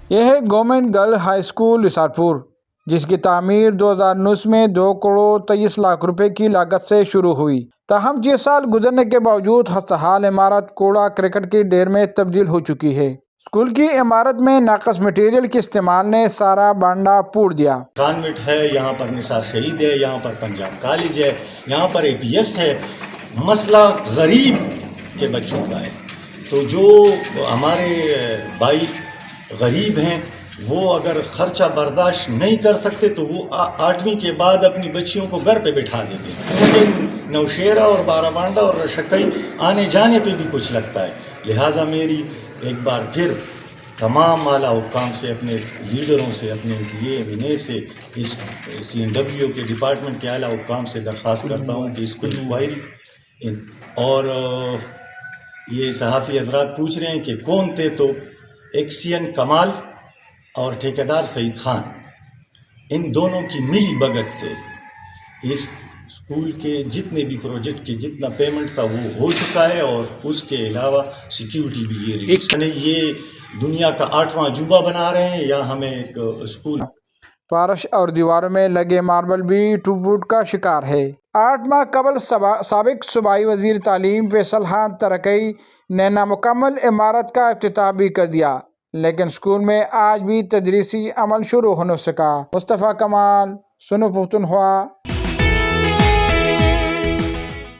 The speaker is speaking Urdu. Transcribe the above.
یہ ہے government girl high school Risalpur, جس کی تعمیر 2019 میں 2 کروڑ 23 لاکھ روپے کی لاگت سے شروع ہوئی۔ تاہم 6 سال گزرنے کے باوجود خستحال عمارت کوڑا کرکٹ کی ڈھیر میں تبدیل ہو چکی ہے۔ اسکول کی عمارت میں ناقص مٹیریل کے استعمال نے سارا بانڈا پھوڑ دیا۔ کانوینٹ ہے، یہاں پر نثار شہید ہے، یہاں پر پنجاب کالج ہے، یہاں پر APS ہے۔ مسئلہ غریب کے بچوں کا ہے، تو جو ہمارے بھائی غریب ہیں وہ اگر خرچہ برداشت نہیں کر سکتے تو وہ 8ویں کے بعد اپنی بچیوں کو گھر پہ بٹھا دیتے ہیں، لیکن نوشیرہ اور بارہ بانڈا اور رشکئی آنے جانے پہ بھی کچھ لگتا ہے۔ لہٰذا میری ایک بار پھر تمام اعلیٰ حکام سے، اپنے لیڈروں سے، اپنے DA سے، اس CNW کے ڈپارٹمنٹ کے اعلیٰ حکام سے درخواست کرتا ہوں کہ اس کو انکوائری اور یہ صحافی حضرات پوچھ رہے ہیں کہ کون تھے، تو ایکسین کمال اور ٹھیکیدار سعید خان، ان دونوں کی ملی بھگت سے اس اسکول کے جتنے بھی پروجیکٹ کے جتنا پیمنٹ تھا وہ ہو چکا ہے، اور اس کے علاوہ سیکیورٹی بھی یہ دنیا کا 8واں عجوبہ بنا رہے ہیں، یا ہمیں ایک اسکول فارش اور دیواروں میں لگے ماربل بھی ٹوٹ پھوٹ کا شکار ہے۔ 8 ماہ قبل سابق صوبائی وزیر تعلیم فیصل خان ترکی نے نامکمل عمارت کا افتتاح بھی کر دیا، لیکن اسکول میں آج بھی تدریسی عمل شروع ہو نہ سکا۔ مصطفیٰ کمال، سنو پختونخوا۔